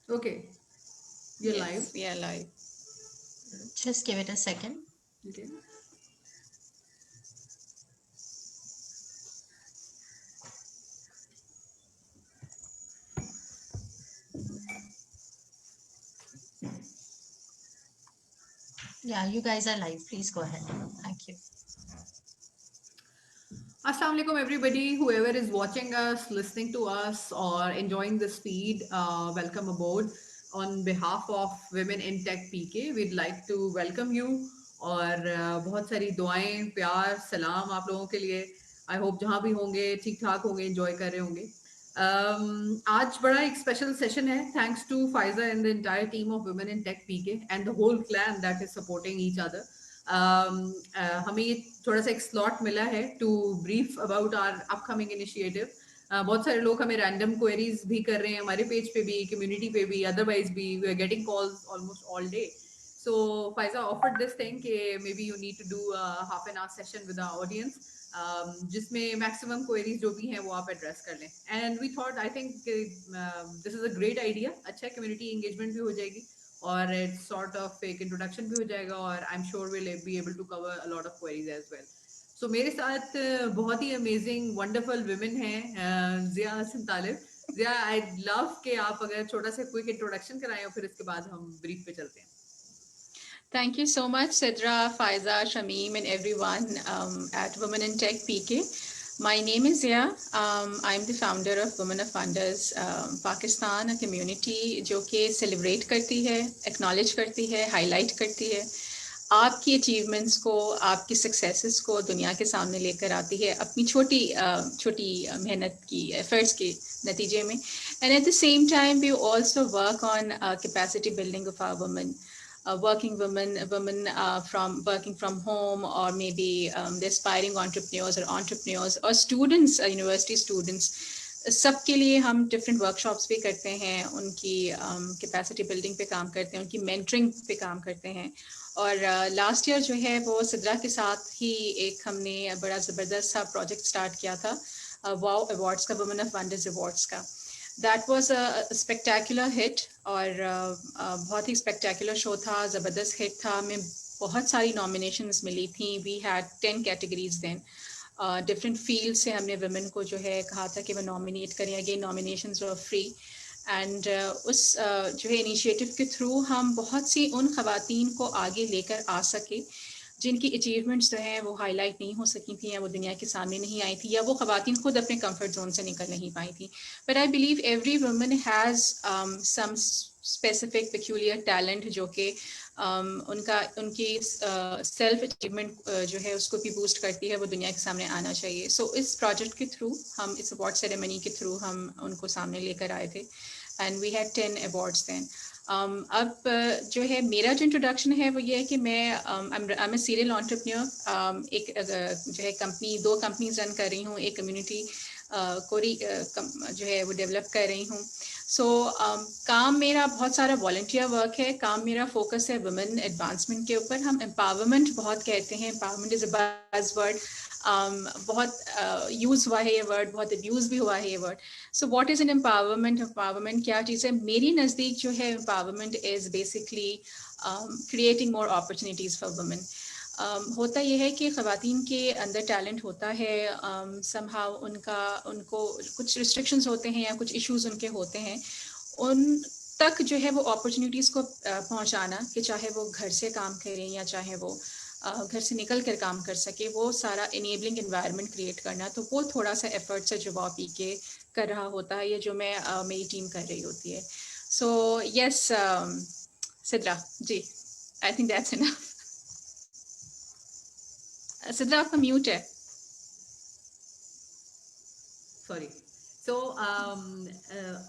Okay, you're live. Yes, we are live. Just give it a second. Okay. Yeah, you guys are live. Please go ahead. Thank you. Assalamu alaikum, everybody. Whoever is watching us, listening to us, or enjoying this feed, welcome aboard. On behalf of Women in Tech PK, we'd like to welcome you. और बहुत सारी दुआएं प्यार सलाम आप लोगों के लिए. आई होप जहाँ भी होंगे ठीक ठाक होंगे एंजॉय कर रहे होंगे. आज बड़ा एक स्पेशल सेशन है thanks to Faiza and the entire team of women in tech PK and the whole clan that is supporting each other. हमें ये थोड़ा सा एक स्लॉट मिला है to brief about our upcoming initiative. बहुत सारे लोग हमें रैंडम क्वेरीज भी कर रहे हैं हमारे पेज पे भी कम्युनिटी पे भी अदरवाइज भी we are getting calls almost all day. So Faiza offered this thing कि मे be you need to do half an hour session with our audience जिसमें मैक्सिमम क्वेरीज जो भी हैं वो आप एड्रेस कर लें. And we thought I think this is a great idea. अच्छा कम्युनिटी एंगेजमेंट भी हो जाएगी और इट्स सॉर्ट ऑफ एक इंट्रोडक्शन भी हो जाएगा और I am sure will be able to cover a lot of queries as well. So मेरे साथ बहुत ही अमेजिंग वंडरफुल वुमेन हैं जिया हसन तालिब. जिया आई लव कि आप अगर छोटा सा क्विक इंट्रोडक्शन कराएं और फिर इसके बाद हम ब्रीफ पे चलते हैं. Thank you so much, Sidra, Faiza, Shamim, and everyone at Women in Tech PK. My name is Zia. I'm the founder of Women of Wonders Pakistan, a community जो कि celebrate करती है, acknowledge करती है, highlight करती है, आपकी achievements को, आपकी successes को दुनिया के सामने लेकर आती है अपनी छोटी छोटी मेहनत की efforts के नतीजे में. And at the same time, we also work on capacity building of our women. Working women from working from home, or maybe the aspiring entrepreneurs or students, university students. सबके लिए हम डिफरेंट वर्कशॉप्स भी करते हैं, उनकी capacity building पे काम करते हैं, उनकी मेंटरिंग पे काम करते हैं. और लास्ट ईयर जो है वो सिद्रा के साथ ही एक हमने बड़ा ज़बरदस्त सा प्रोजेक्ट स्टार्ट किया था, वाओ अवार्ड्स का, वुमेन ऑफ वंडर्स अवार्ड्स का. That was a spectacular hit और बहुत ही स्पेक्टेकुलर शो था, ज़बरदस्त हिट था. हमें बहुत सारी नॉमिनेशंस मिली थी. We had 10 categories then. Different field से हमने वुमेन को जो है कहा था कि वह नॉमिनेट करें. Again nominations were free. And उस जो है इनिशिएटिव के थ्रू हम बहुत सी उन खवातीन को आगे लेकर आ सके जिनकी अचीवमेंट्स जो हैं वो हाईलाइट नहीं हो सकी थी, या वो दुनिया के सामने नहीं आई थी, या वो खवातीन खुद अपने कंफर्ट जोन से निकल नहीं पाई थी. But I believe every woman has some specific peculiar talent जो कि उनकी सेल्फ अचीवमेंट जो है उसको भी बूस्ट करती है, वो दुनिया के सामने आना चाहिए. सो इस प्रोजेक्ट के थ्रू हम, इस अवार्ड सेरेमनी के थ्रू हम उनको सामने लेकर आए थे. And we had 10 awards then. अब जो है मेरा जो इंट्रोडक्शन है वो ये है कि मैं I am a serial entrepreneur. एक जो है कंपनी, 2 कंपनीज रन कर रही हूँ. एक कम्युनिटी कोरी जो है वो डेवलप कर रही हूँ. सो काम मेरा बहुत सारा वॉलंटियर वर्क है. काम मेरा फोकस है वुमेन एडवांसमेंट के ऊपर. हम एम्पावरमेंट बहुत कहते हैं, एम्पावरमेंट इज अ बज़वर्ड. बहुत यूज़ हुआ है ये वर्ड, बहुत अब्यूज़ भी हुआ है ये word. So what is an empowerment? Empowerment क्या चीज़ है? मेरी नज़दीक जो है empowerment is basically creating more opportunities for women. होता यह है कि ख़वातीन के अंदर टैलेंट होता है, समहाउ उनको कुछ रिस्ट्रिक्शंस होते हैं या कुछ इश्यूज उनके होते हैं. उन तक जो है वो अपॉर्चुनिटीज़ को पहुंचाना, कि चाहे वो घर से काम करें या चाहे वो घर से निकल कर काम कर सके, वो सारा इनेबलिंग एनवायरनमेंट क्रिएट करना. तो वो थोड़ा सा एफर्ट्स है जो वो पी के कर रहा होता है, या जो मैं मेरी टीम कर रही होती है. So yes Sidra ji, I think that's enough. Sidra आपका म्यूट है. सॉरी. So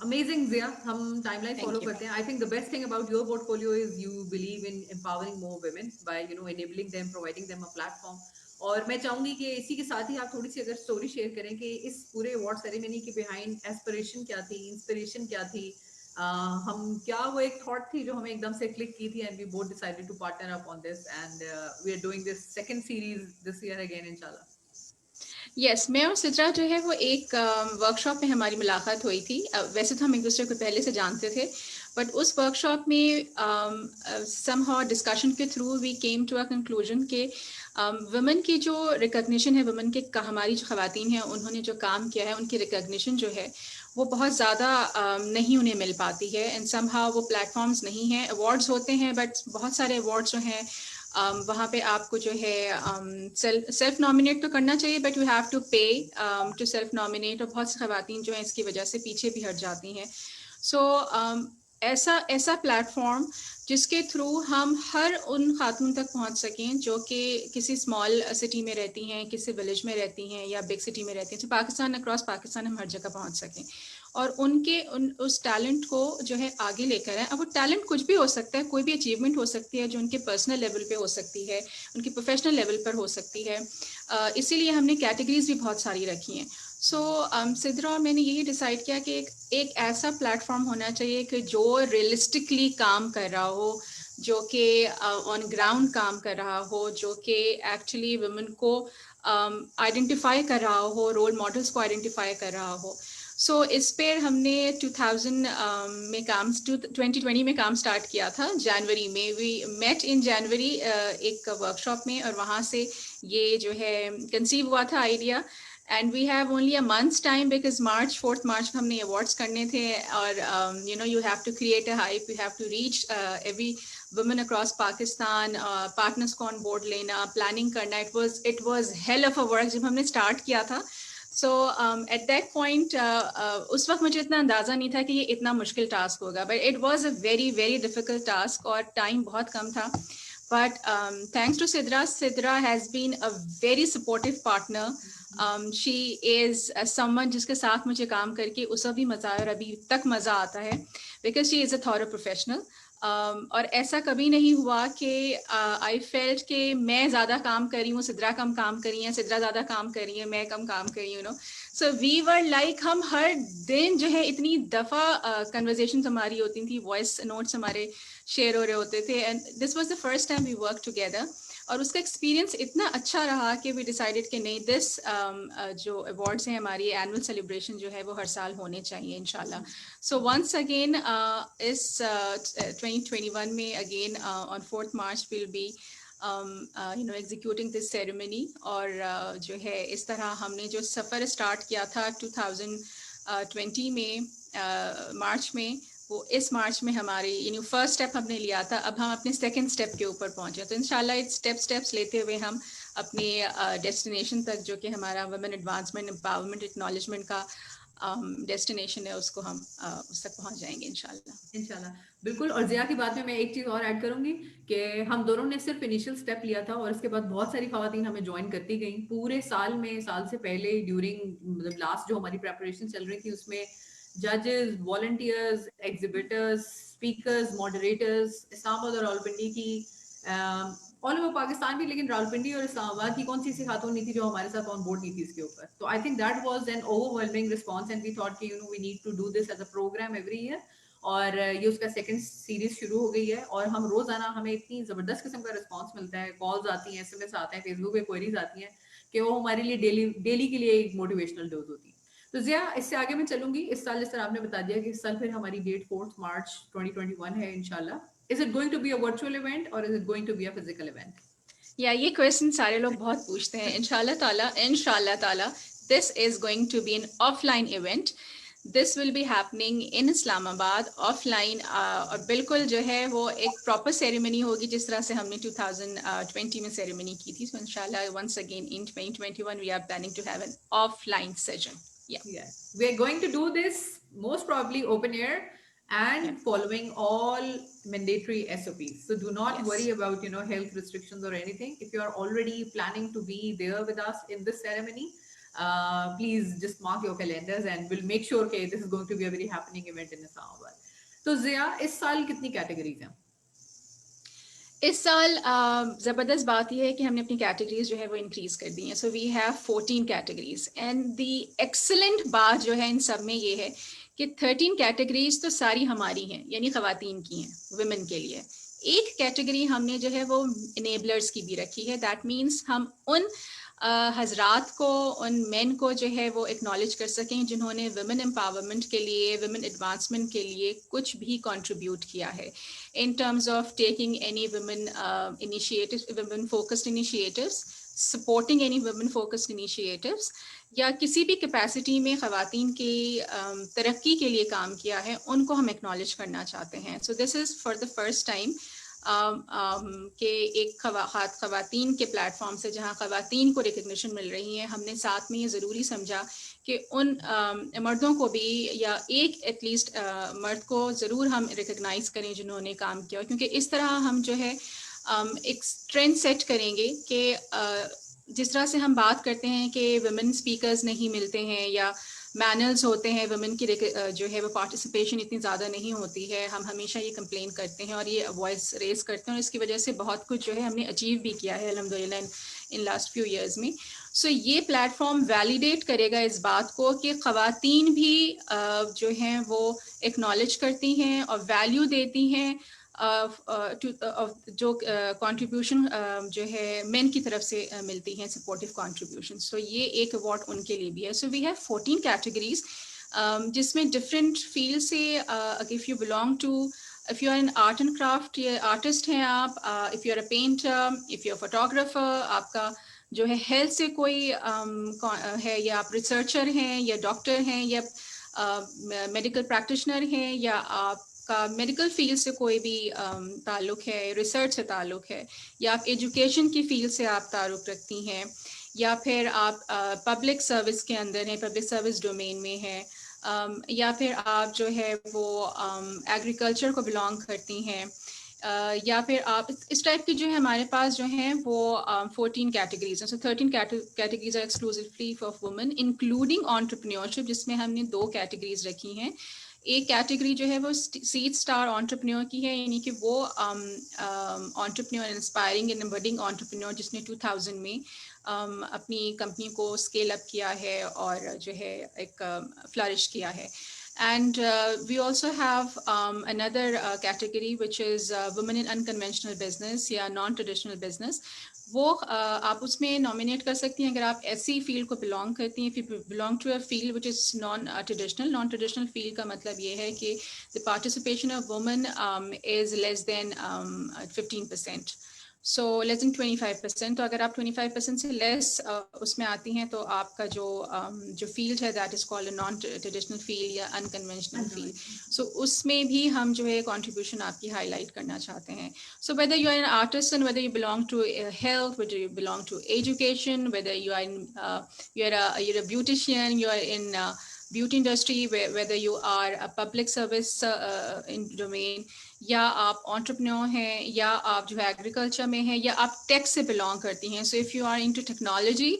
amazing Zia. हम टाइमलाइन फॉलो थैंक यू. करते हैं. I think the best thing about your portfolio is you believe in empowering more women by enabling them, providing them a platform. और मैं चाहूंगी कि इसी के साथ ही आप थोड़ी सी अगर स्टोरी शेयर करें कि इस पूरे अवार्ड सेरेमनी के बिहाइंड एस्पिरेशन क्या थी, इंस्पिरेशन क्या थी. हम क्या वो एक थॉट थी जो हमें एकदम से क्लिक की थी and we both decided to partner up on this and we are doing this second series this year again इंशाल्लाह. यस, मैं और सिद्रा जो है वो एक वर्कशॉप में हमारी मुलाकात हुई थी. वैसे तो हम एक दूसरे को पहले से जानते थे, बट उस वर्कशॉप में somehow डिस्कशन के through we came to a conclusion के वुमेन की जो रिकग्निशन है, वुमेन के हमारी जो खवातीन हैं उन्होंने जो काम किया है उनकी रिकग्निशन जो है वो बहुत ज़्यादा नहीं उन्हें मिल पाती है, एंड समहाउ वो प्लेटफॉर्म्स नहीं हैं. अवार्ड्स होते हैं बट बहुत सारे अवार्ड्स जो हैं वहाँ पे आपको जो है सेल्फ नॉमिनेट तो करना चाहिए, बट यू हैव टू पे टू सेल्फ नॉमिनेट, और बहुत सी खवातीन जो हैं इसकी वजह से पीछे भी हट जाती हैं. सो ऐसा प्लेटफॉर्म जिसके थ्रू हम हर उन खातून तक पहुंच सकें जो कि किसी स्मॉल सिटी में रहती हैं, किसी विलेज में रहती हैं या बिग सिटी में रहती हैं, तो पाकिस्तान, अक्रॉस पाकिस्तान हम हर जगह पहुंच सकें और उस टैलेंट को जो है आगे लेकर आए. अब वो टैलेंट कुछ भी हो सकता है, कोई भी अचीवमेंट हो सकती है जो उनके पर्सनल लेवल पे हो सकती है, उनकी प्रोफेशनल लेवल पर हो सकती है. इसीलिए हमने कैटेगरीज भी बहुत सारी रखी हैं. सो सिद्रा और मैंने यही डिसाइड किया कि एक ऐसा प्लेटफॉर्म होना चाहिए कि जो रियलिस्टिकली काम कर रहा हो, जो कि ऑन ग्राउंड काम कर रहा हो, जो कि एक्चुअली वुमेन को आइडेंटिफाई कर रहा हो, रोल मॉडल्स को आइडेंटिफाई कर रहा हो. सो इस पर हमने 2020 में काम स्टार्ट किया था. जनवरी में वी मेट इन जनवरी एक वर्कशॉप में, और वहाँ से ये जो है कंसीव हुआ था idea. And we have only a month's time because 4th March को हमने अवार्ड्स करने थे, और you have to create a hype, you have to reach every women across Pakistan, partners को ऑन बोर्ड लेना, प्लानिंग करना. It was hell of a work जब हमने स्टार्ट किया था. सो एट दैट पॉइंट उस वक्त मुझे इतना अंदाज़ा नहीं था कि ये इतना मुश्किल टास्क होगा, but it was a very very difficult task और टाइम बहुत कम था. But thanks to Sidra has been a very supportive partner. She is someone जिसके साथ मुझे काम करके उसे भी मज़ा आया और अभी तक मज़ा आता है, because she is a thorough professional. और ऐसा कभी नहीं हुआ कि आई फेल्ट कि मैं ज़्यादा काम कर रही हूँ, सिद्रा कम काम कर रही है, सिद्रा ज़्यादा काम कर रही है, मैं कम काम कर रही हूँ. सो वी वर लाइक, हम हर दिन जो है इतनी दफ़ा कन्वर्जेशन हमारी होती थी, वॉइस नोट्स हमारे शेयर हो रहे होते थे, and this was the first time we work together. और उसका एक्सपीरियंस इतना अच्छा रहा कि वी डिसाइडेड कि नहीं, दिस जो अवार्ड्स हैं, हमारी एनुअल सेलिब्रेशन जो है वो हर साल होने चाहिए इंशाल्लाह. सो वंस अगेन इस 2021 में again on 4th March will be executing this ceremony. और जो है इस तरह हमने जो सफ़र स्टार्ट किया था 2020 में मार्च में, वो इस मार्च में हमारी फर्स्ट स्टेप हमने लिया था. अब हम अपने सेकंड स्टेप के ऊपर पहुंचे, तो इंशाल्लाह स्टेप्स लेते हुए हम अपने डेस्टिनेशन तक, जो कि हमारा वुमेन एडवांसमेंट, एम्पावरमेंट, एक्नॉलेजमेंट का डेस्टिनेशन है, उसको हम उस तक पहुंच जाएंगे इंशाल्लाह. बिल्कुल. और जिया की बात में मैं एक चीज और ऐड करूंगी कि हम दोनों ने सिर्फ इनिशियल स्टेप लिया था और उसके बाद बहुत सारी खवातीन हमें ज्वाइन करती गई पूरे साल में. साल से पहले ड्यूरिंग, मतलब लास्ट जो हमारी प्रेपरेशन चल रही थी, उसमें जजेस, volunteers, exhibitors, speakers, moderators, Islamabad और रावलपिंडी की, ऑल ओवर पाकिस्तान भी, लेकिन रावलपिंडी और इस्लामाबाद की कौन सी ऐसी खातून नहीं थी जो हमारे साथ ऑन बोर्ड नहीं थी इसके ऊपर. तो I think that was an overwhelming response and we thought कि we need to do this as a programme every year. और ये उसका सेकंड सीरीज शुरू हो गई है और हम रोजाना, हमें इतनी जबरदस्त किस्म का रिस्पांस मिलता है, कॉल्स आती हैं, एसएमएस आते हैं, फेसबुक पे क्वेरीज आती हैं कि वो हमारे लिए डेली के लिए एक मोटिवेशनल डोज होती है. तो जिया, इससे आगे मैं चलूंगी. इस साल जिस तरह आपने बता दिया कि इस साल फिर हमारी डेट 4th मार्च 2021 है इंशाल्लाह. Is it going to be a virtual event और is it going to be a physical event? या ये क्वेश्चन सारे लोग बहुत पूछते हैं. इंशाल्लाह ताला this is going to be an offline event. This will be happening in Islamabad offline, और बिल्कुल जो है वो एक प्रॉपर सेरेमनी होगी जिस तरह से हमने 2020 में सेरेमनी की थी. सो इंशाल्लाह once again in 2021 we are planning to have an offline session. Yeah, we are going to do this most probably open air and following all mandatory SOPs. So do not worry about health restrictions or anything. If you are already planning to be there with us in this ceremony, please just mark your calendars and we'll make sure that this is going to be a very happening event in Islamabad. So Zia, इस साल कितनी categories हैं? इस साल ज़बरदस्त बात यह है कि हमने अपनी कैटेगरीज जो है वो इंक्रीज कर दी हैं. So we have 14 categories and the excellent बात जो है इन सब में ये है कि 13 कैटेगरीज तो सारी हमारी हैं, यानी ख़वातीन की हैं, वुमेन के लिए. एक कैटेगरी हमने जो है वो इनेबलर्स की भी रखी है. दैट मीन्स हम उन हजरात को, उन मेन को जो है वो एक्नॉलेज कर सकें जिन्होंने वुमेन एम्पावरमेंट के लिए, वुमेन एडवांसमेंट के लिए कुछ भी कंट्रीब्यूट किया है in terms of taking any women initiatives, women focused initiatives, supporting any women focused initiatives, या किसी भी कैपेसिटी में ख़वातीन की तरक्की के लिए काम किया है, उनको हम एक्नॉलेज करना चाहते हैं. So this is for the first time कि एक ख़वातीन के प्लेटफॉर्म से जहाँ ख़वातीन को रिकग्निशन मिल रही है, हमने साथ में ये ज़रूरी समझा कि उन मर्दों को भी, या एक एटलीस्ट मर्द को ज़रूर हम रिकग्नाइज़ करें जिन्होंने काम किया, क्योंकि इस तरह हम जो है एक ट्रेंड सेट करेंगे कि जिस तरह से हम बात करते हैं कि वुमेन स्पीकर्स नहीं मिलते हैं या मैनर्स होते हैं, वुमेन की जो है वो पार्टिसिपेशन इतनी ज़्यादा नहीं होती है, हम हमेशा ये कंप्लेन करते हैं और ये वॉइस रेस करते हैं, और इसकी वजह से बहुत कुछ जो है हमने अचीव भी किया है अल्हम्दुलिल्लाह इन लास्ट फ्यू ईयर्स में. सो ये प्लेटफॉर्म वैलिडेट करेगा इस बात को कि ख़वातीन भी जो हैं वो एक्नॉलेज करती हैं और वैल्यू देती हैं जो कंट्रीब्यूशन जो है मेन की तरफ से मिलती हैं, सपोर्टिव कंट्रीब्यूशन. सो ये एक अवार्ड उनके लिए भी है. सो वी हैव 14 कैटेगरीज जिसमें डिफरेंट फील्ड से, if you belong to, if you are in art and craft, ये आर्टिस्ट हैं आप, if you are a painter, if you are photographer, आपका जो है हेल्थ से कोई है, या आप रिसर्चर हैं, या डॉक्टर हैं, या मेडिकल प्रैक्टिशनर हैं, या आपका मेडिकल फील्ड से कोई भी ताल्लुक़ है, रिसर्च से ताल्लुक़ है, या आप एजुकेशन की फील्ड से आप ताल्लुक़ रखती हैं, या फिर आप पब्लिक सर्विस के अंदर हैं, पब्लिक सर्विस डोमेन में हैं, या फिर आप जो है वो एग्रीकल्चर को बिलोंग करती हैं, या फिर आप इस टाइप की जो है हमारे पास जो हैं वो 14 कैटेगरीज हैं. So 13 categories are exclusively for women including entrepreneurship, जिसमें हमने 2 कैटेगरीज रखी हैं. एक कैटेगरी जो है वो सीड स्टार एंटरप्रेन्योर की है, यानी कि वो entrepreneur, inspiring and budding entrepreneur जिसने 2000 में अपनी कंपनी को स्केल अप किया है और जो है एक फ्लरिश किया है. And we also have another category which is women in unconventional business या non-traditional business. वो आप उसमें नॉमिनेट कर सकती हैं अगर आप ऐसी फील्ड को बिलोंग करती हैं. if you belong to a field which is non-traditional field का मतलब ये है कि the participation of women is less than 15%. So less than 25%. तो अगर आप 25% से लेस उसमें आती हैं तो आपका जो फील्ड है that is called non traditional field या अनकन्वेंशनल फील्ड. सो उसमें भी हम जो है कंट्रीब्यूशन आपकी हाईलाइट करना चाहते हैं. So whether you are an artist and whether you belong to health, whether you belong to education, whether you are a beautician, you are in beauty industry, whether you are a public service in domain, या आप entrepreneur हैं, या आप जो है agriculture में हैं, या आप टेक से बिलोंग करती हैं. So if you are into technology,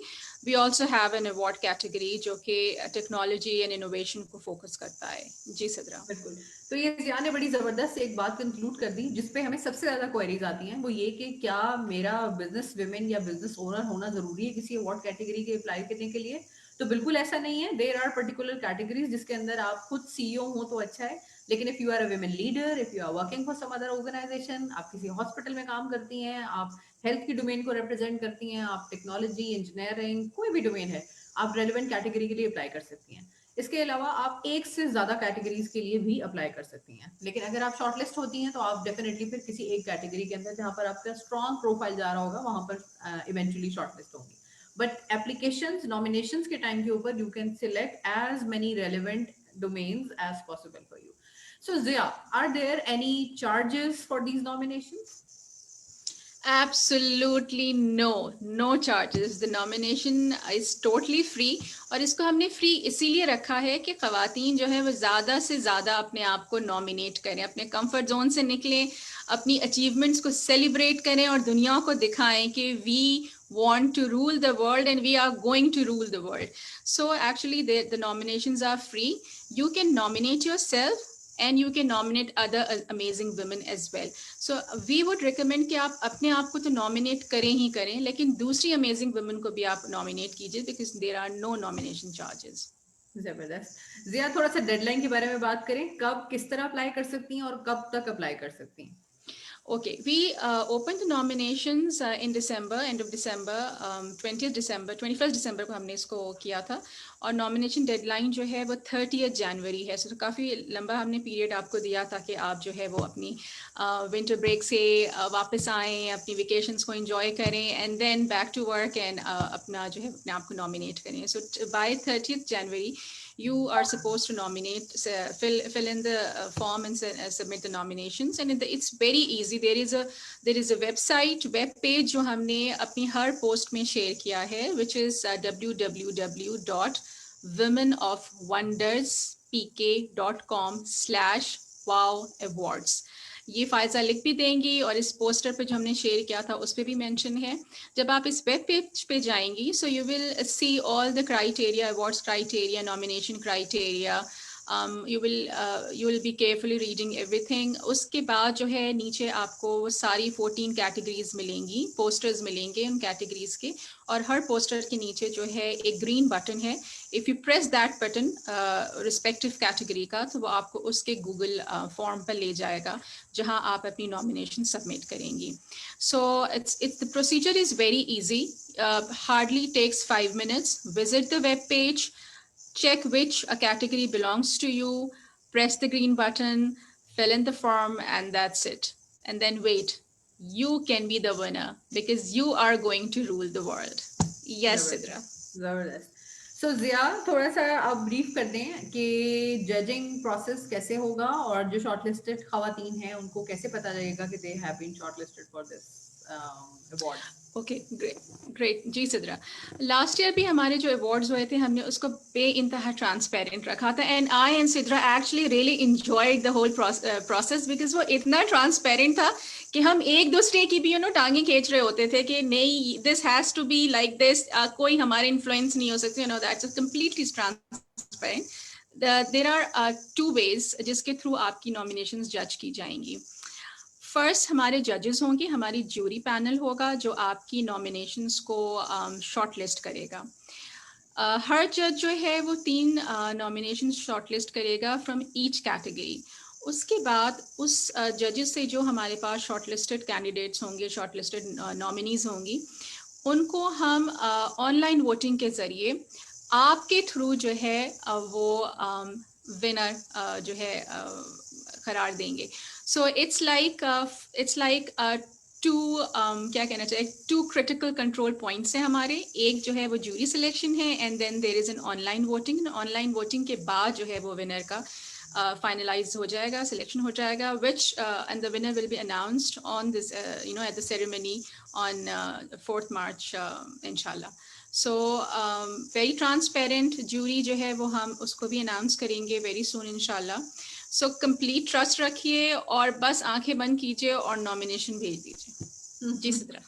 we also have an award category जो कि टेक्नोलॉजी एंड इनोवेशन को फोकस करता है. जी सदरा. बिल्कुल. तो ये जिया ने बड़ी जबरदस्त एक बात कंक्लूड कर दी जिसपे हमें सबसे ज्यादा क्वेरीज आती हैं, वो ये कि क्या मेरा बिजनेस विमेन या बिजनेस ओनर होना जरूरी है किसी अवार्ड कैटेगरी के अप्लाई करने के लिए. तो बिल्कुल ऐसा नहीं है. देयर आर पर्टिकुलर कैटेगरीज जिसके अंदर आप खुद सीईओ हो तो अच्छा है, लेकिन if you are a women leader, if you are working for some other organisation, आप किसी हॉस्पिटल में काम करती हैं, आप हेल्थ की डोमेन को रिप्रेजेंट करती हैं, आप टेक्नोलॉजी, इंजीनियरिंग, कोई भी डोमेन है, आप रेलिवेंट कैटेगरी के लिए अप्लाई कर सकती हैं. इसके अलावा आप एक से ज्यादा कैटेगरीज के लिए भी अप्लाई कर सकती हैं, लेकिन अगर आप शॉर्टलिस्ट होती हैं तो आप डेफिनेटली फिर किसी एक कैटेगरी के अंदर जहां पर आपका स्ट्रॉन्ग प्रोफाइल जा रहा होगा वहां पर इवेंचुअली शॉर्टलिस्ट होंगी. बट एप्लीकेशंस, नॉमिनेशंस के टाइम के ऊपर you can select as many relevant domains as possible for you. So Zia, are there any charges for these nominations? Absolutely no charges. The nomination is totally free. और इसको हमने free इसीलिए रखा है कि ख़वातीन जो है वो ज़्यादा से ज़्यादा अपने आप को नॉमिनेट करें, अपने कंफर्ट जोन से निकलें, अपनी अचीवमेंट्स को सेलिब्रेट करें और दुनिया को दिखाएं कि we want to rule the world and we are going to rule the world. So actually the nominations are free. You can nominate yourself and you can nominate other amazing women as well. So we would recommend कि आप अपने आप को तो nominate करें ही करें, लेकिन दूसरी amazing women को भी आप nominate कीजिए because there are no nomination charges. जबरदस्त. जिया, थोड़ा सा डेडलाइन के बारे में बात करें, कब किस तरह अप्लाई कर सकती हैं और कब तक अप्लाई कर सकती हैं? Okay, we opened the nominations in December, end of December, 20th December, 21st December को हमने इसको किया था और नॉमिनेशन डेडलाइन जो है वो 30th जनवरी है. तो काफ़ी लंबा हमने पीरियड आपको दिया ताकि आप जो है वो अपनी विंटर ब्रेक से वापस आएँ, अपनी वेकेशंस को एंजॉय करें and then back to work and अपना जो है अपने आप को नॉमिनेट करें. So by 30th January you are supposed to nominate, fill in the form and submit the nominations. And it's very easy. There is a web page जो हमने अपनी हर पोस्ट में शेयर किया है, which is www.womenofwonderspk.com/wow-awards. ये फायजा लिख भी देंगी और इस पोस्टर पे जो हमने शेयर किया था उस पे भी मेंशन है. जब आप इस वेब पेज पे जाएंगी, so you will see all the criteria, awards criteria, nomination criteria. you will be carefully reading everything. उसके बाद जो है नीचे आपको सारी 14 कैटेगरीज मिलेंगी, पोस्टर्स मिलेंगे उन कैटेगरीज के, और हर पोस्टर के नीचे जो है एक ग्रीन बटन है. If you press that button respective category का, तो वो आपको उसके गूगल फॉर्म पर ले जाएगा जहां आप अपनी नॉमिनेशन सबमिट करेंगी. So the procedure is very easy. Hardly takes 5 minutes. Visit the web page, check which a category belongs to you, press the green button, fill in the form, and that's it. And then wait. You can be the winner because you are going to rule the world. Yes, Sidra. जबरदस्त. सो जिया, थोड़ा सा आप brief कर दें कि judging process कैसे होगा और जो शॉर्टलिस्टेड खवातीन हैं उनको कैसे पता लगेगा कि they have been shortlisted for this award. Okay, great ji Sidra. Last year भी हमारे जो अवार्ड्स हुए थे हमने उसको बे इंतहा ट्रांसपेरेंट रखा था, and I and Sidra actually really enjoyed the whole process because वो इतना ट्रांसपेरेंट था कि हम एक दूसरे की भी टांगे खींच रहे होते थे कि नहीं, this has to be like this, कोई हमारे इन्फ्लुएंस नहीं हो सकते, that's completely transparent. There are 2 ways जिसके थ्रू आपकी नॉमिनेशंस जज की जाएंगी. फर्स्ट हमारे जजेस होंगे, हमारी ज्यूरी पैनल होगा जो आपकी नॉमिनेशंस को शॉर्टलिस्ट करेगा. हर जज जो है वो 3 नॉमिनेशंस शॉर्टलिस्ट करेगा फ्रॉम ईच कैटेगरी. उसके बाद उस जजेस से जो हमारे पास शॉर्टलिस्टेड कैंडिडेट्स होंगे, शॉर्टलिस्टेड नॉमिनीज होंगी, उनको हम ऑनलाइन वोटिंग के ज़रिए आपके थ्रू जो है वो विनर जो है करार देंगे. So it's like two क्या कहना चाहिए, 2 critical control points हैं हमारे. एक जो है वो jury selection है, and then there is an online voting. Online voting के बाद जो है वो winner का finalize हो जाएगा, selection हो जाएगा, which and the winner will be announced on this at the ceremony on 4th March inshallah. So very transparent jury जो है वो हम उसको भी announce करेंगे very soon inshallah. So complete trust रखिए और बस आंखें बंद कीजिए और नॉमिनेशन भेज दीजिए. जी सिद्रा.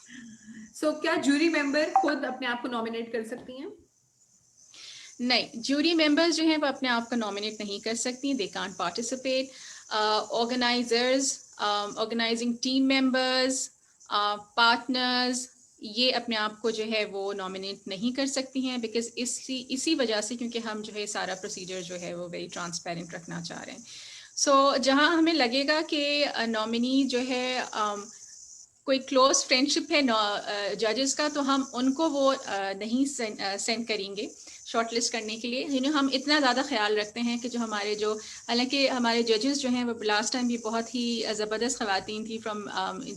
सो क्या जूरी मेंबर खुद अपने आप को नॉमिनेट कर सकती हैं? नहीं, जूरी मेंबर्स जो हैं वो अपने आप को नॉमिनेट नहीं कर सकती. They can't participate. Organisers, organising team members, partners, ये अपने आप को जो है वो नॉमिनेट नहीं कर सकती हैं बिकॉज इसी वजह से, क्योंकि हम जो है सारा प्रोसीजर जो है वो वेरी ट्रांसपेरेंट रखना चाह रहे हैं. सो जहां हमें लगेगा कि नॉमिनी जो है कोई क्लोज फ्रेंडशिप है जजेस का, तो हम उनको वो नहीं सेंड करेंगे शॉर्टलिस्ट करने के लिए. हम इतना ज़्यादा ख्याल रखते हैं कि हालांकि हमारे जजेस जो हैं वो लास्ट टाइम भी बहुत ही ज़बरदस्त ख़वातीन थी from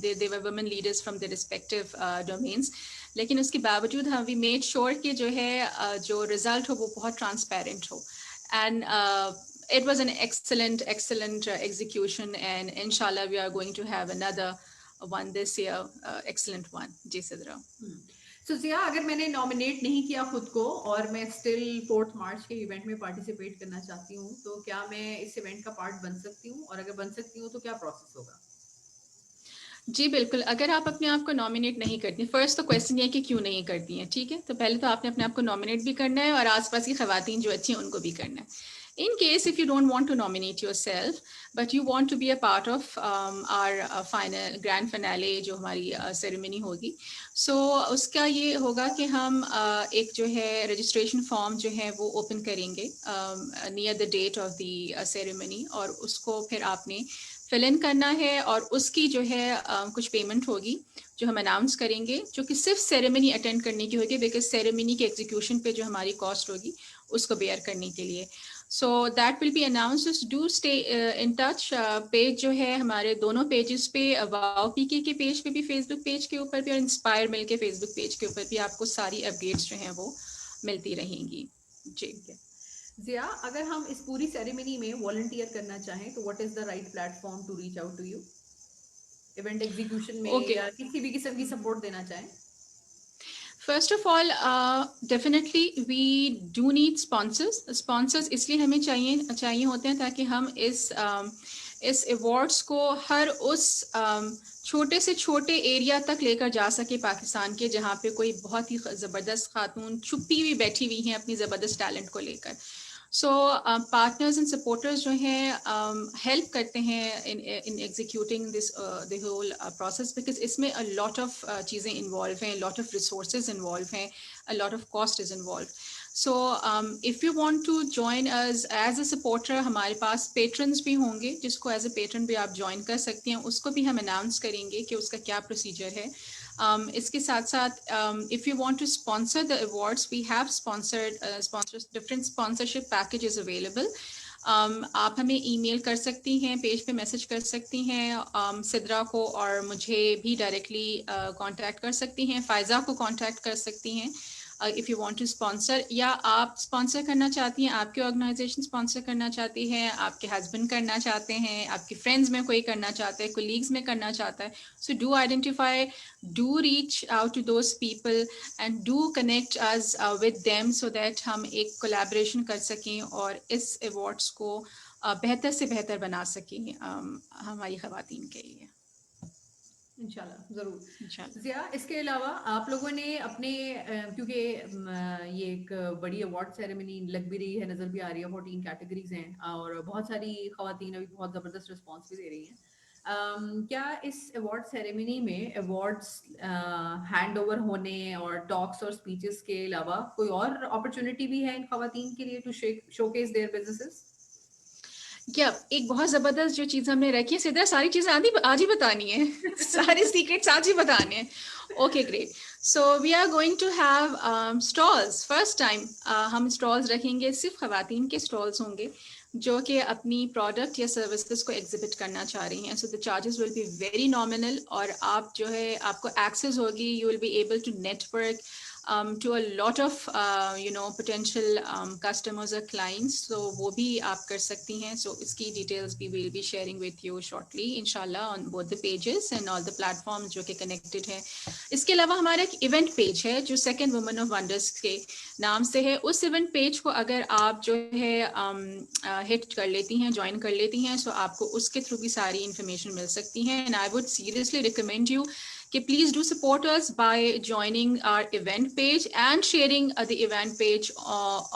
they were women leaders from the respective domains, लेकिन उसके बावजूद हम वी मेड श्योर कि जो है जो रिज़ल्ट हो वो बहुत ट्रांसपेरेंट हो. And it was an excellent execution, and inshallah we are going to have another one this year, excellent one. Ji Sidra. So Zia, अगर मैंने नॉमिनेट नहीं किया खुद को और मैं स्टिल 4th मार्च के इवेंट में पार्टिसिपेट करना चाहती हूँ, तो क्या मैं इस इवेंट का पार्ट बन सकती हूँ, और अगर बन सकती हूँ तो क्या प्रोसेस होगा? जी बिल्कुल. अगर आप अपने आप को नॉमिनेट नहीं करती, फर्स्ट तो क्वेश्चन ये कि क्यों नहीं करती हैं, ठीक है. तो पहले तो आपने अपने आप को नॉमिनेट भी करना है और आसपास की खवातीन जो अच्छी हैं उनको भी करना है. In case if you don't want to nominate yourself, but you want to be a part of our final grand finale जो हमारी ceremony होगी, so उसका ये होगा कि हम एक जो है registration form जो है वो open करेंगे near the date of the ceremony, और उसको फिर आपने fill in करना है, और उसकी जो है कुछ payment होगी जो हम अनाउंस करेंगे, जो कि सिर्फ सेरेमनी अटेंड करने की होगी, बिकॉज सेरेमनी के एग्जीक्यूशन पे जो हमारी कॉस्ट होगी उसको बेयर करने के लिए. So that will be announced. Do stay in touch. Page जो है हमारे दोनों पेजेस पे, वाओ पीके के पेज पे भी, फेसबुक पेज के ऊपर भी, और इंस्पायर मिल के फेसबुक पेज के ऊपर भी आपको सारी अपडेट्स जो हैं वो मिलती रहेंगी. जी. जिया, अगर हम इस पूरी सेरेमनी में वॉलंटियर करना चाहें तो what is the right platform to reach out to you? Event execution में Okay. या किसी भी किस्म की सपोर्ट देना चाहें? First of all, definitely we do need sponsors. Sponsors इसलिए हमें चाहिए होते हैं ताकि हम इस अवार्ड्स को हर उस छोटे से छोटे एरिया तक लेकर जा सके पाकिस्तान के, जहाँ पे कोई बहुत ही ज़बरदस्त खातून छुपी हुई बैठी हुई हैं अपनी ज़बरदस्त टैलेंट को लेकर. सो पार्टनर्स एंड सपोर्टर्स जो हैं हेल्प करते हैं in executing this the whole process, because इसमें अ लॉट ऑफ चीज़ें इन्वॉल्व हैं, लॉट ऑफ रिसोर्सेज इन्वॉल्व हैं, a lot of cost is involve. So if you want to join us as a supporter, हमारे पास patrons भी होंगे जिसको as a patron भी आप ज्वाइन कर सकती हैं. उसको भी हम अनाउंस करेंगे कि उसका क्या प्रोसीजर है. इसके साथ साथ if you want to sponsor the awards, we have different sponsorship packages available. आप हमें ईमेल कर सकती हैं, पेज पे मैसेज कर सकती हैं सिद्रा को, और मुझे भी डायरेक्टली कांटेक्ट कर सकती हैं, फायजा को कांटेक्ट कर सकती हैं if you want to sponsor. या आप स्पॉन्सर करना चाहती हैं, आपकी ऑर्गेनाइजेशन स्पॉन्सर करना चाहती है, आपके हस्बैंड करना चाहते हैं, आपके फ्रेंड्स में कोई करना चाहता है, कोलीग्स में करना चाहता है. So do identify, do reach out to those people and do connect us with them, so that हम एक collaboration कर सकें और इस awards को बेहतर से बेहतर बना सकें हमारी ख़वातीन के लिए. इंशाल्लाह जरूर. इंशाल्लाह. जिया, इसके अलावा आप लोगों ने अपने क्योंकि ये एक बड़ी अवार्ड सेरेमनी लग भी रही है, नजर भी आ रही है, 14 कैटेगरीज हैं और बहुत सारी खवातीन अभी बहुत जबरदस्त रिस्पॉन्स भी दे रही हैं. क्या इस अवार्ड सेरेमनी में अवार्ड्स हैंड ओवर होने और टॉक्स और स्पीचेस के अलावा कोई और अपॉर्चुनिटी भी है इन खवातीन के लिए टू शोकेस देयर बिजनेसेस? या एक बहुत जबरदस्त जो चीज हमने रखी है, सीधा सारी चीजें आज ही बतानी है. सारे सीक्रेट्स आज ही बताने हैं. Okay, great. So we are going to have stalls. First time हम स्टॉल्स रखेंगे, सिर्फ खवातीन के स्टॉल्स होंगे जो कि अपनी प्रोडक्ट या सर्विसेज को एग्जिबिट करना चाह रही हैं. So the charges will be very nominal, और आप जो है आपको एक्सेस होगी, you will be able to network to a lot of potential customers or clients. So वो भी आप कर सकती हैं. So इसकी details we will be sharing with you shortly inshallah on both the pages and all the platforms जो कि connected हैं. इसके अलावा हमारा एक event page है जो Second Women of Wonders के नाम से है. उस event page को अगर आप जो है hit कर लेती हैं, join कर लेती हैं, so आपको उसके through भी सारी information मिल सकती हैं. And I would seriously recommend you कि please do support us by joining our event page and sharing the event page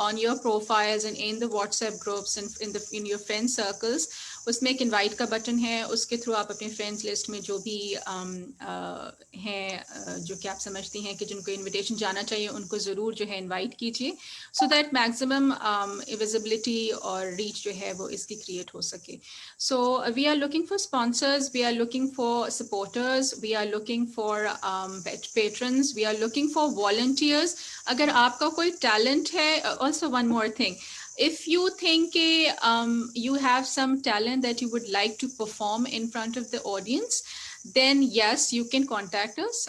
on your profiles and in the WhatsApp groups and in your friend circles. उसमें एक invite का button है, उसके through आप अपने friends list में जो भी हैं जो कि आप समझती हैं कि जिनको इनविटेशन जाना चाहिए, उनको ज़रूर जो है इनवाइट कीजिए, सो दैट मैक्सिमम विजिबिलिटी और रीच जो है वो इसकी क्रिएट हो सके. So we are looking for sponsors, we are looking for supporters, we are looking for patrons, we are looking for volunteers. अगर आपका कोई टैलेंट है, also one more thing, if you think you have some talent that you would like to perform in front of the audience, then yes, you can contact us.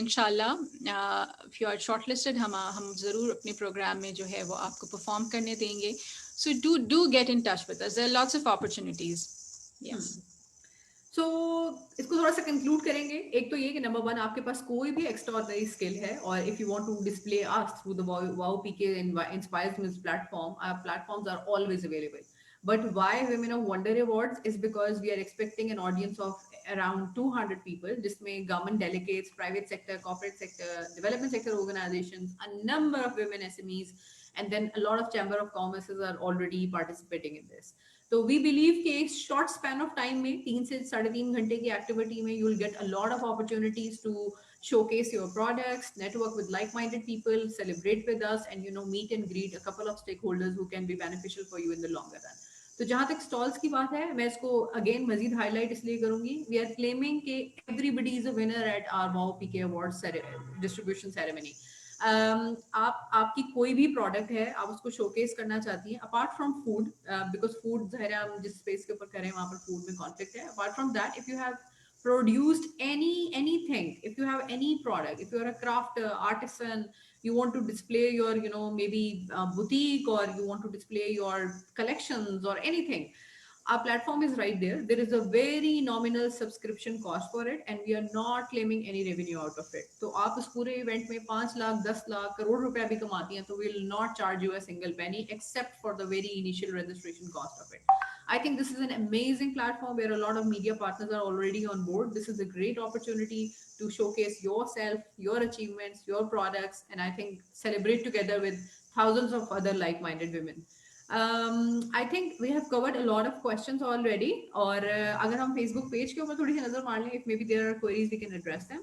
Inshallah, if you are shortlisted, हम ज़रूर अपने programme में जो है वो आपको perform करने देंगे. So do get in touch with us. There are lots of opportunities. Yes. सो इसको थोड़ा सा कंक्लूड करेंगे. एक तो ये कि नंबर वन, आपके पास कोई भी एक्स्ट्राऑर्डिनरी स्किल है और if you want to display us through the wow PK inspires means platform, our platforms are always available. But why Women of Wonder Awards is because we are expecting an audience of around 200 people, जिसमें government delegates, private sector, corporate sector, development sector organizations, a number of women SMEs, and then a lot of chamber of commerces are already participating in this. तो we believe कि short span of time में 3 से 3.5 घंटे की activity में you will get a lot of opportunities to showcase your products, network with like-minded people, celebrate with us, and meet and greet a couple of stakeholders who can be beneficial for you in the longer run. तो जहां तक stalls की बात है, मैं इसको again मजीद highlight इसलिए करूंगी, वी आर क्लेमिंग कि everybody is a winner at our wow PK award distribution ceremony. आप आपकी कोई भी प्रोडक्ट है, आप उसको शोकेस करना चाहती हैं apart from food, because food ज़ाहिर है हम जिस स्पेस के ऊपर करें वहां पर फूड में कॉन्फ्लिक्ट है. Apart from that, if you have produced anything, if you have any product, if you're a craft artisan, you want to display your maybe boutique, or you want to display your collections or anything, our platform is right there. There is a very nominal subscription cost for it, and we are not claiming any revenue out of it. So आप उस पूरे event में 5 लाख 10 लाख करोड़ रुपया भी कमाती हैं, तो we will not charge you a single penny except for the very initial registration cost of it. I think this is an amazing platform where a lot of media partners are already on board. This is a great opportunity to showcase yourself, your achievements, your products, and I think celebrate together with thousands of other like-minded women. I think we have covered a lot of questions already. और अगर हम Facebook page के ऊपर थोड़ी सी नजर मार लें, if maybe there are queries, we can address them.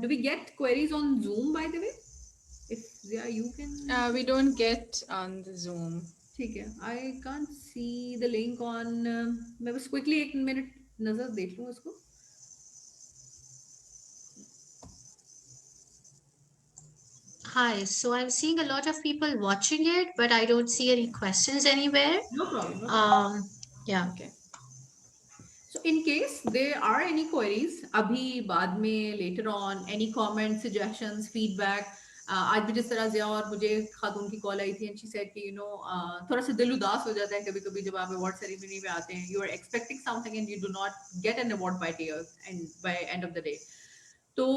Do we get queries on Zoom, by the way? If yeah, you can. We don't get on the Zoom. ठीक है, I can't see the link on. मैं बस quickly 1 minute नजर देख लूँ इसको. Hi, so I'm seeing a lot of people watching it, but I don't see any questions anywhere. No problem. No problem. Yeah. Okay. So in case there are any queries, अभी बाद में later on, any comments, suggestions, feedback. आज भी जिस तरह जिया और मुझे खातून की कॉल आई थी, and she said कि थोड़ा सा दिल उदास हो जाता है कभी कभी जब आप अवार्ड सेरेमनी में आते हैं, you are expecting something and you do not get an award by end of the day. तो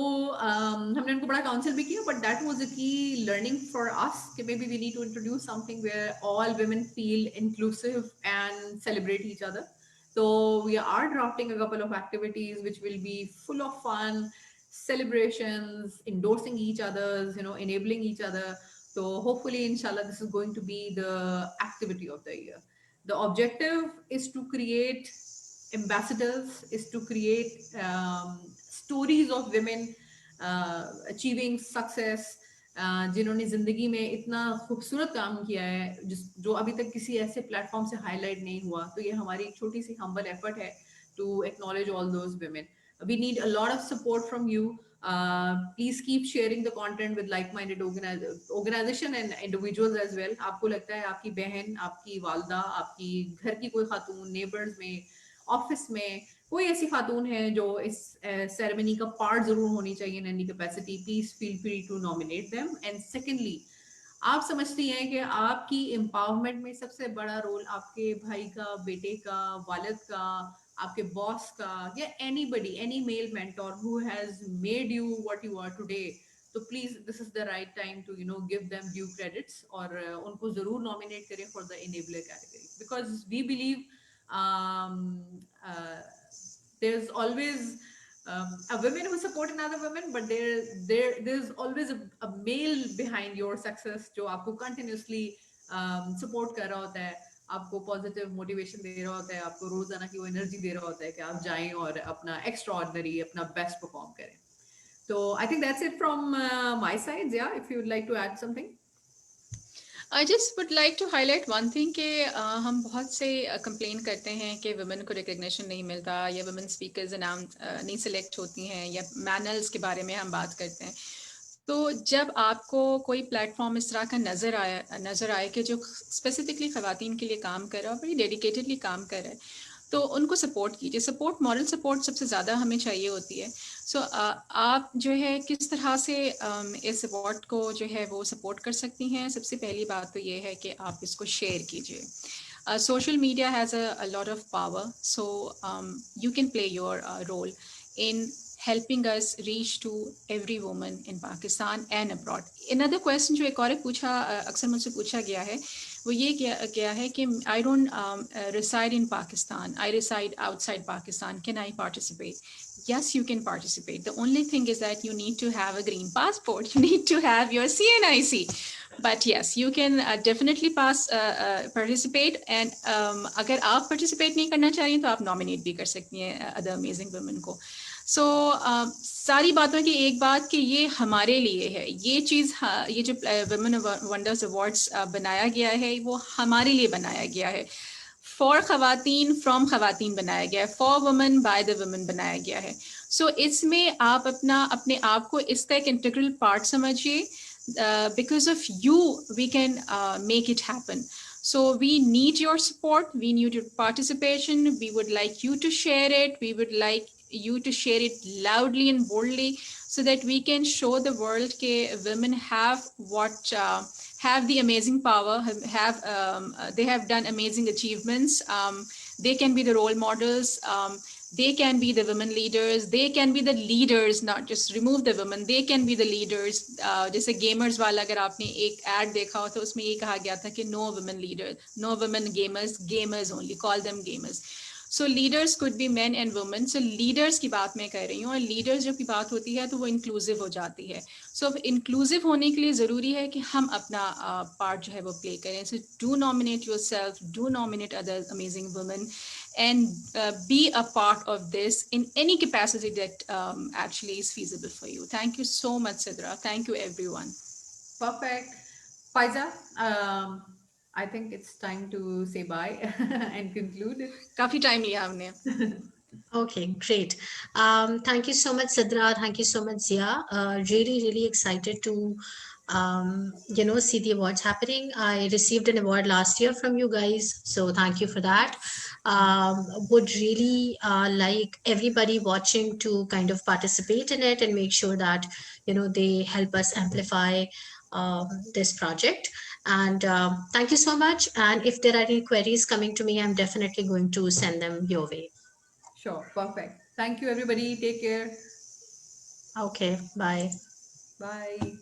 हमने उनको बड़ा काउंसिल भी किया, बट दैट वाज अ की लर्निंग फॉर अस कि may be we need to introduce something where all women feel inclusive and celebrate each other. So we are drafting a couple of activities which will be full of fun, celebrations, endorsing each other's, enabling each other. So hopefully, inshallah, this is going to be the activity of the year. The objective is to create ambassadors, is to create stories of women achieving success, जिन्होंने जिंदगी में इतना खूबसूरत काम किया है जो अभी तक किसी ऐसे प्लेटफॉर्म से हाईलाइट नहीं हुआ. तो ये हमारी एक छोटी सी हम्बल एफर्ट है to acknowledge all those women. We need a lot of support from you. Please keep sharing the content with like-minded organization and individuals as well. आपको लगता है आपकी बहन, आपकी वालदा, आपकी घर की कोई खातून, नेबर्स में, ऑफिस में कोई ऐसी खातून है जो इस सेरेमनी का पार्ट जरूर होनी चाहिए in any capacity, please feel free to nominate them. And secondly, आप समझती हैं कि आपकी एम्पावरमेंट में सबसे बड़ा रोल आपके भाई का, बेटे का, वालिद का, आपके बॉस का, या anybody, any male mentor who has made you what you are today. तो please this is the right time to give them due credits, और उनको जरूर नॉमिनेट करें for the enabler category, because we believe there's always a women who support another woman, but there's always a male behind your success जो आपको continuously support कर रहा होता है, आपको positive motivation दे रहा होता है, आपको रोजाना की वो energy दे रहा होता है कि आप जाएं और अपना extraordinary, अपना best perform करें. So I think that's it from my side. Yeah, if you would like to add something. I just would like to highlight one thing कि हम बहुत से कंप्लेन करते हैं कि वुमेन को रिकग्निशन नहीं मिलता, या वुमेन स्पीकर्स नहीं सिलेक्ट होती हैं, या मैनर्स के बारे में हम बात करते हैं. तो जब आपको कोई प्लेटफॉर्म इस तरह का नज़र आए कि जो स्पेसिफिकली ख़वातीन के लिए काम कर रहा है और बड़ी डेडिकेटेडली काम कर रहा है, तो उनको सपोर्ट कीजिए. सपोर्ट, मॉरल सपोर्ट सबसे ज़्यादा हमें चाहिए होती है. सो आप जो है किस तरह से इस अवार्ड को जो है वो सपोर्ट कर सकती हैं. सबसे पहली बात तो ये है कि आप इसको शेयर कीजिए. Social media has a lot of power, so you can play your role in helping us reach to every woman in Pakistan and abroad. Another question जो एक और पूछा, अक्सर मुझसे पूछा गया है, वो ये गया है कि I don't reside in Pakistan, I reside outside Pakistan, can I participate? yes, you can participate. The only thing is that you need to have a green passport. You need to have your CNIC. But yes, you can definitely participate. And अगर आप participate नहीं करना चाह रही हैं तो आप nominate भी कर सकती हैं other amazing women को. So सारी बातों की एक बात कि ये हमारे लिए है, ये चीज़, ये जो Women Wonders Awards बनाया गया है वो हमारे लिए बनाया गया है. फॉर खवातीन फ्रॉम खवातीन बनाया गया है, for women by the women बनाया गया है. सो इसमें आप अपने आप को इसका एक इंटीग्रल पार्ट समझिए. Because of you we can make it happen. So we need your support, we need your participation, we would like you to share it, we would like you to share it loudly and boldly so that we can show the world that women have the amazing power, they have done amazing achievements. They can be the role models. They can be the women leaders. They can be the leaders, not just remove the women. They can be the leaders. जैसे gamers वाला अगर आपने एक ad देखा हो तो उसमें ये कहा गया था कि no women leaders, no women gamers, gamers only, call them gamers. So leaders could be men and women. So leaders की बात मैं कर रही हूँ, और leaders जब की बात होती है तो वो inclusive हो जाती है. So inclusive होने के लिए ज़रूरी है कि हम अपना part जो है वो play करें. So do nominate yourself, do nominate other amazing women, and be a part of this in any capacity that actually is feasible for you. Thank you so much, Sidra. Thank you, everyone. Perfect. Faiza, I think it's time to say bye and conclude it. काफी time लिया हमने. Okay, great. Thank you so much, Sidra. Thank you so much, Zia. Really excited to, see the awards happening. I received an award last year from you guys, so thank you for that. Would really like everybody watching to kind of participate in it and make sure that, they help us amplify this project. And thank you so much. And if there are any queries coming to me, I'm definitely going to send them your way. Sure. Perfect. Thank you, everybody. Take care. Okay, bye. Bye.